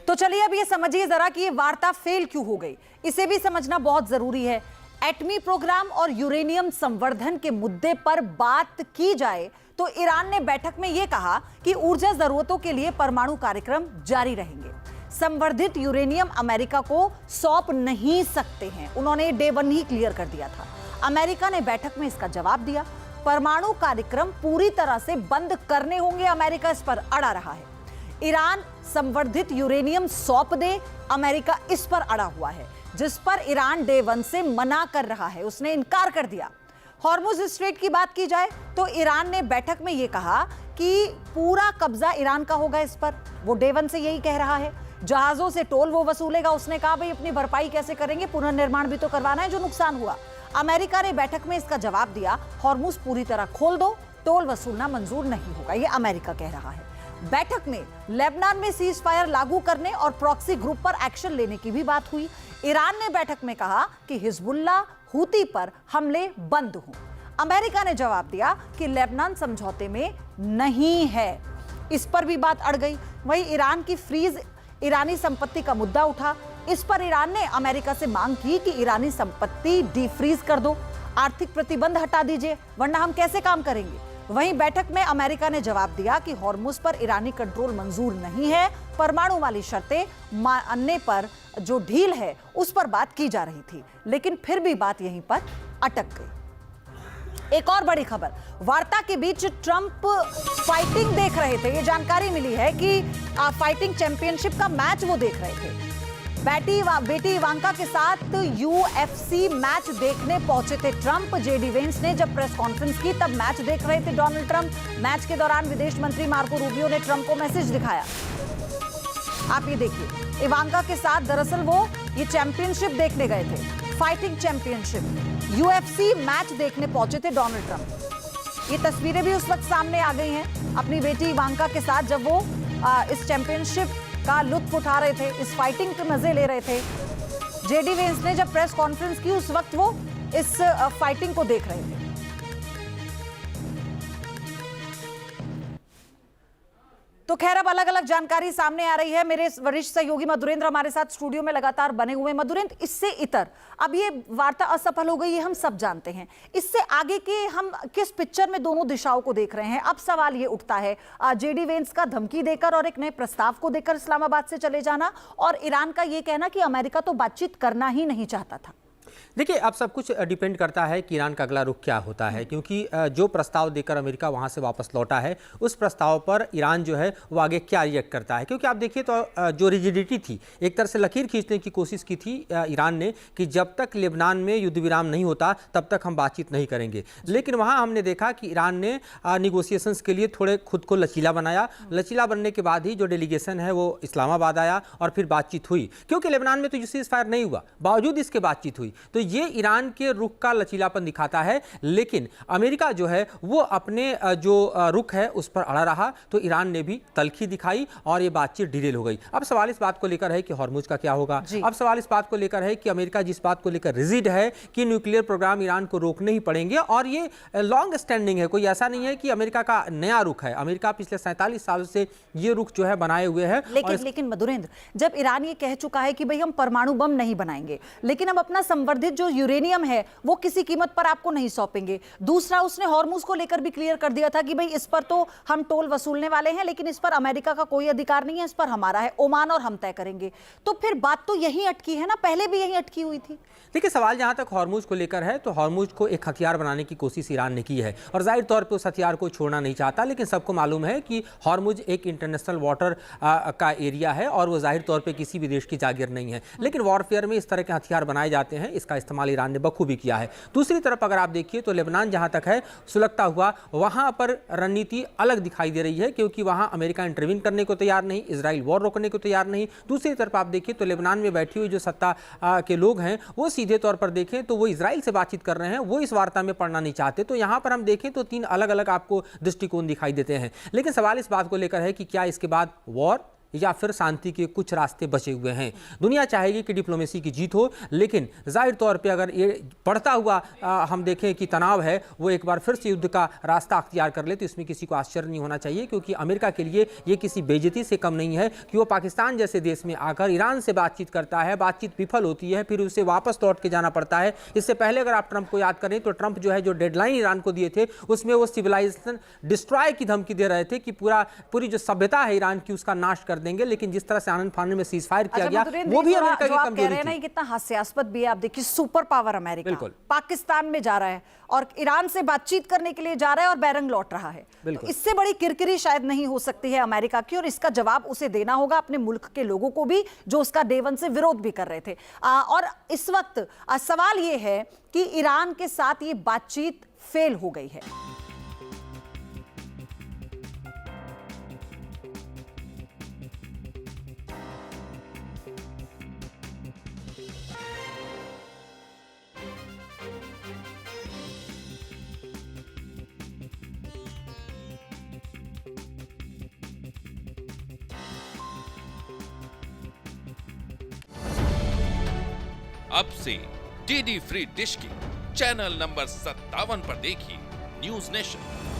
तो चलिए अब ये समझिए जरा कि ये वार्ता फेल क्यों हो गई, इसे भी समझना बहुत जरूरी है। एटमी प्रोग्राम और यूरेनियम संवर्धन के मुद्दे पर बात की जाए तो ईरान ने बैठक में यह कहा कि ऊर्जा जरूरतों के लिए परमाणु कार्यक्रम जारी रहेंगे। संवर्धित यूरेनियम अमेरिका को सौंप नहीं सकते हैं, उन्होंने डे 1 ही क्लियर कर दिया था। अमेरिका ने बैठक में इसका जवाब दिया। परमाणु कार्यक्रम पूरी तरह से बंद करने होंगे, अमेरिका इस पर अड़ा रहा है। ईरान संवर्धित यूरेनियम सौंप दे, अमेरिका इस पर अड़ा हुआ है, जिस पर ईरान डे 1 से मना कर रहा है, उसने इनकार कर दिया। हॉर्मुज स्ट्रेट की बात की जाए तो ईरान ने बैठक में यह कहा कि पूरा कब्जा ईरान का होगा इस पर, वो डे 1 से यही कह रहा है। जहाजों से टोल वो वसूलेगा, उसने कहा भाई अपनी भरपाई कैसे करेंगे, पुनर्निर्माण भी तो करवाना है जो नुकसान हुआ। अमेरिका ने बैठक में इसका जवाब दिया, हॉर्मुज पूरी तरह खोल दो, टोल वसूलना मंजूर नहीं होगा, ये अमेरिका कह रहा है। बैठक में लेबनान में सीज फायर लागू करने और प्रॉक्सी ग्रुप पर एक्शन लेने की भी बात हुई। ईरान ने बैठक में कहा कि हिजबुल्लाह हूती पर हमले बंद हों। अमेरिका ने जवाब दिया कि लेबनान समझौते में नहीं है, इस पर भी बात अड़ गई। वहीं ईरान की फ्रीज ईरानी संपत्ति का मुद्दा उठा, इस पर ईरान ने अमेरिका से मांग की कि ईरानी संपत्ति डीफ्रीज कर दो, आर्थिक प्रतिबंध हटा दीजिए, वरना हम कैसे काम करेंगे। वहीं बैठक में अमेरिका ने जवाब दिया कि हॉर्मुज पर ईरानी कंट्रोल मंजूर नहीं है, परमाणु वाली शर्तें मानने पर जो ढील है उस पर बात की जा रही थी, लेकिन फिर भी बात यहीं पर अटक गई। एक और बड़ी खबर, वार्ता के बीच ट्रंप फाइटिंग देख रहे थे। ये जानकारी मिली है कि फाइटिंग चैंपियनशिप का मैच वो देख रहे थे। बेटी इवांका के साथ यूएफसी मैच देखने पहुंचे थे ट्रंप। जेडी वेंस ने जब प्रेस कॉन्फ्रेंस की तब मैच देख रहे थे डोनाल्ड ट्रंप। मैच के दौरान विदेश मंत्री मार्को रूबियो ने ट्रंप को मैसेज दिखाया, आप ये देखिए। इवांका के साथ दरअसल वो ये चैंपियनशिप देखने गए थे, फाइटिंग चैंपियनशिप यूएफसी मैच देखने पहुंचे थे डोनाल्ड ट्रंप। ये तस्वीरें भी उस वक्त सामने आ गई हैं अपनी बेटी इवांका के साथ, जब वो इस चैंपियनशिप का लुत्फ उठा रहे थे, इस फाइटिंग के मजे ले रहे थे। जेडी वेंस ने जब प्रेस कॉन्फ्रेंस की उस वक्त वो इस फाइटिंग को देख रहे थे। तो खैर अब अलग अलग जानकारी सामने आ रही है। मेरे वरिष्ठ सहयोगी मधुरेंद्र हमारे साथ स्टूडियो में लगातार बने हुए। मधुरेंद्र, इससे इतर अब ये वार्ता असफल हो गई, ये हम सब जानते हैं। इससे आगे के हम किस पिक्चर में दोनों दिशाओं को देख रहे हैं? अब सवाल ये उठता है, जेडी वेंस का धमकी देकर और एक नए प्रस्ताव को देकर इस्लामाबाद से चले जाना, और ईरान का ये कहना कि अमेरिका तो बातचीत करना ही नहीं चाहता था। देखिए, अब सब कुछ डिपेंड करता है कि ईरान का अगला रुख क्या होता है, क्योंकि जो प्रस्ताव देकर अमेरिका वहां से वापस लौटा है, उस प्रस्ताव पर ईरान जो है वो आगे क्या रिएक्ट करता है। क्योंकि आप देखिए तो जो रिजिडिटी थी, एक तरह से लकीर खींचने की कोशिश की थी ईरान ने कि जब तक लेबनान में युद्ध विराम नहीं होता तब तक हम बातचीत नहीं करेंगे। लेकिन वहाँ हमने देखा कि ईरान ने निगोसिएशंस के लिए थोड़े खुद को लचीला बनाया। लचीला बनने के बाद ही जो डेलीगेशन है वो इस्लामाबाद आया और फिर बातचीत हुई, क्योंकि लेबनान में तो सीज फायर नहीं हुआ, बावजूद इसके बातचीत हुई। तो ये ईरान के रुख का लचीलापन दिखाता है। लेकिन अमेरिका जो है वो अपने जो रुख है उस पर अड़ा रहा, तो ईरान ने भी तल्खी दिखाई और ये बातचीत डिटेल हो गई। अब सवाल इस बात को लेकर है कि हॉर्मुज का क्या होगा। अब सवाल इस बात को लेकर है कि अमेरिका जिस बात को लेकर रिजिड है कि न्यूक्लियर प्रोग्राम ईरान को रोकने ही पड़ेंगे, और ये लॉन्ग स्टैंडिंग है, कोई ऐसा नहीं है कि अमेरिका का नया रुख है। अमेरिका पिछले 47 साल से ये रुख जो है बनाए हुए है। लेकिन मधुरेंद्र, जब ईरान ये कह चुका है कि भाई हम परमाणु बम नहीं बनाएंगे, लेकिन हम अपना संवर्धित जो यूरेनियम है वो किसी कीमत पर आपको नहीं सौंपेंगे। दूसरा, उसने हॉर्मुज को लेकर भी क्लियर कर दिया था कि भाई इस पर तो हम टोल वसूलने वाले हैं, लेकिन इस पर अमेरिका का कोई अधिकार नहीं है, इस पर हमारा है, ओमान और हम तय करेंगे। तो फिर बात तो यहीं अटकी है ना, पहले भी यहीं अटकी हुई थी। देखिए, सवाल जहां तक हॉर्मुज को लेकर है तो हॉर्मुज को एक हथियार बनाने की कोशिश ईरान ने की है, और जाहिर तौर पे उस हथियार को छोड़ना नहीं चाहता। लेकिन सबको मालूम है कि हॉर्मुज एक इंटरनेशनल वाटर का एरिया है और वो जाहिर तौर पे किसी भी देश की जागीर नहीं है। लेकिन वॉरफेयर में इस तरह के हथियार बनाए जाते हैं, इसका इस्तेमाल ईरान ने बखूबी किया है। दूसरी तरफ अगर आप देखिए तो लेबनान जहां तक है सुलगता हुआ, वहां पर रणनीति अलग दिखाई दे रही है, क्योंकि वहां अमेरिका इंटरवीन करने को तैयार नहीं, इजराइल वॉर रोकने को तैयार नहीं। दूसरी तरफ आप देखिए तो लेबनान में बैठी हुई जो सत्ता के लोग हैं वो सीधे तौर पर देखें तो वो इजराइल से बातचीत कर रहे हैं, वो इस वार्ता में पड़ना नहीं चाहते। तो यहां पर हम देखें तो तीन अलग अलग आपको दृष्टिकोण दिखाई देते हैं। लेकिन सवाल इस बात को लेकर है कि क्या इसके बाद वॉर या फिर शांति के कुछ रास्ते बचे हुए हैं। दुनिया चाहेगी कि डिप्लोमेसी की जीत हो, लेकिन जाहिर तौर पे अगर ये बढ़ता हुआ हम देखें कि तनाव है वो एक बार फिर से युद्ध का रास्ता अख्तियार कर ले, तो इसमें किसी को आश्चर्य नहीं होना चाहिए, क्योंकि अमेरिका के लिए ये किसी बेइज्जती से कम नहीं है कि वो पाकिस्तान जैसे देश में आकर ईरान से बातचीत करता है, बातचीत विफल होती है, फिर उसे वापस लौट के जाना पड़ता है। इससे पहले अगर आप ट्रंप को याद करें तो ट्रंप जो है जो डेडलाइन ईरान को दिए थे उसमें वो सिविलाइजेशन डिस्ट्रॉय की धमकी दे रहे थे कि पूरी जो सभ्यता है ईरान की उसका नाश कर देंगे, लेकिन जिस तरह से आनंद फानन में सीज फायर किया गया वो भी अमेरिका की कमजोरी थी। कितना हास्यास्पद भी है। आप देखिए सुपर पावर अमेरिका पाकिस्तान में जा रहा है और ईरान से बातचीत करने के लिए जा रहा है और बैरंग लौट रहा है। तो इससे बड़ी किरकिरी शायद नहीं हो सकती है अमेरिका की, और इसका जवाब उसे देना होगा अपने मुल्क के लोगों को भी जो उसका डे वन से विरोध भी कर रहे थे। और इस वक्त सवाल यह है कि ईरान के साथ ये बातचीत फेल हो गई है। अब से डीडी फ्री डिश की चैनल नंबर 57 पर देखिए न्यूज नेशन।